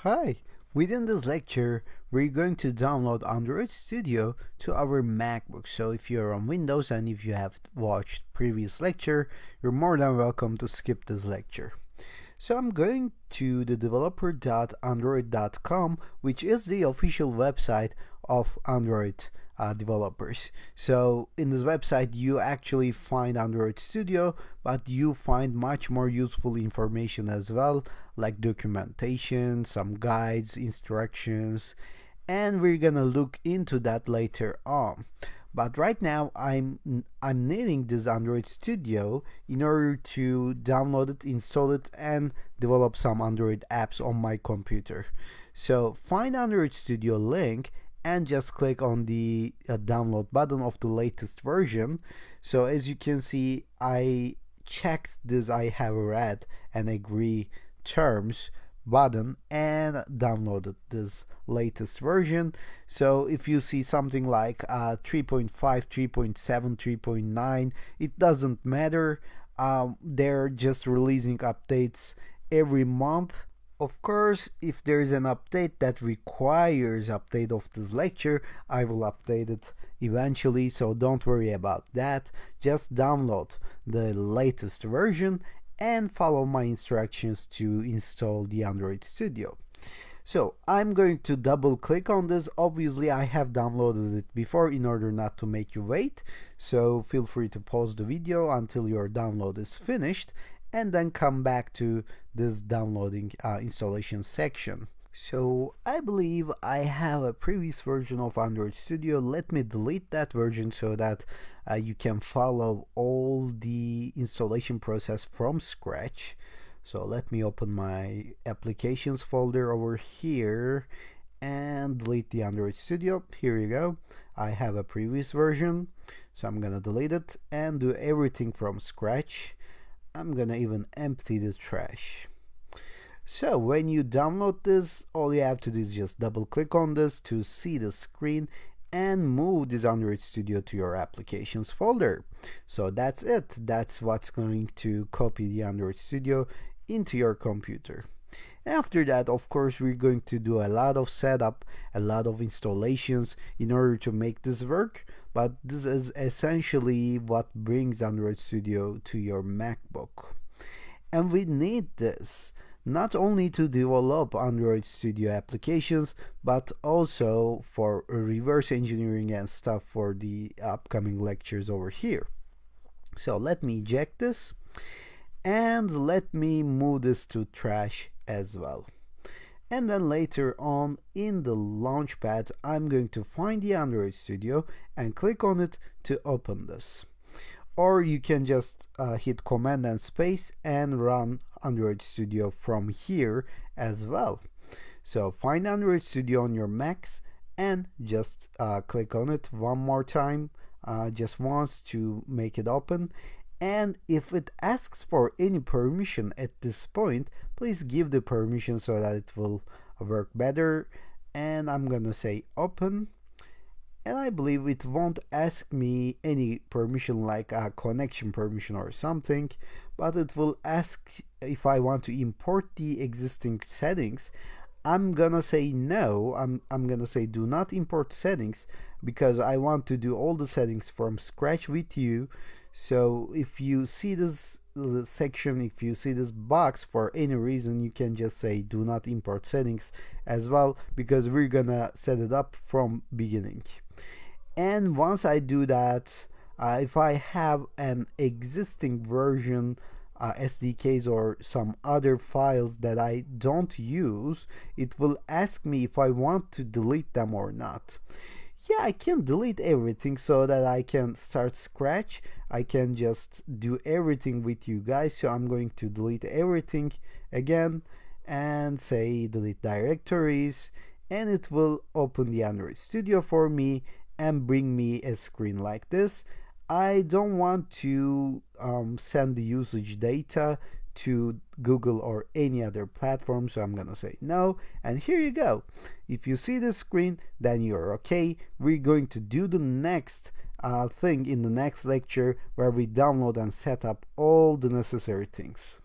Hi! Within this lecture, we're going to download Android Studio to our MacBook. So if you're on Windows and if you have watched previous lecture, you're more than welcome to skip this lecture. So I'm going to the developer.android.com, which is the official website of Android developers. So in this website you actually find Android Studio, but you find much more useful information as well, like documentation, some guides, instructions, and we're gonna look into that later on. But right now I'm needing this Android Studio in order to download it, install it, and develop some Android apps on my computer. So find Android Studio link and just click on the download button of the latest version. So as you can see, I checked this I have read and agree terms button and downloaded this latest version. So if you see something like 3.5, 3.7, 3.9, it doesn't matter. They're just releasing updates every month. Of course, if there is an update that requires update of this lecture, I will update it eventually, so don't worry about that. Just download the latest version and follow my instructions to install the Android Studio. So I'm going to double click on this. Obviously I have downloaded it before in order not to make you wait, so feel free to pause the video until your download is finished and then come back to this downloading installation section. So I believe I have a previous version of Android Studio. Let me delete that version so that you can follow all the installation process from scratch. So let me open my applications folder over here and delete the Android Studio. Here you go. I have a previous version, so I'm gonna delete it and do everything from scratch. I'm gonna even empty the trash. So when you download this, all you have to do is just double click on this to see the screen and move this Android Studio to your applications folder. So that's it. That's what's going to copy the Android Studio into your computer. After that, of course, we're going to do a lot of setup, a lot of installations in order to make this work, but this is essentially what brings Android Studio to your MacBook. And we need this not only to develop Android Studio applications, but also for reverse engineering and stuff for the upcoming lectures over here. So let me eject this and let me move this to trash as well. And then later on in the launchpad, I'm going to find the Android Studio and click on it to open this. Or you can just hit Command and Space and run Android Studio from here as well. So find Android Studio on your Macs and just click on it one more time, just once to make it open. And if it asks for any permission at this point, please give the permission so that it will work better. And I'm gonna say open. And I believe it won't ask me any permission like a connection permission or something, but it will ask if I want to import the existing settings. I'm gonna say no. I'm gonna say do not import settings because I want to do all the settings from scratch with you. So if you see this section, if you see this box for any reason, you can just say do not import settings as well, because we're gonna set it up from beginning. And once I do that, if I have an existing version, SDKs or some other files that I don't use, it will ask me if I want to delete them or not. Yeah, I can delete everything so that I can start scratch. I can just do everything with you guys. So I'm going to delete everything again and say delete directories, and it will open the Android Studio for me and bring me a screen like this. I don't want to send the usage data to Google or any other platform, so I'm gonna say no, and here you go. If you see the screen, then you're okay. We're going to do the next thing in the next lecture, where we download and set up all the necessary things.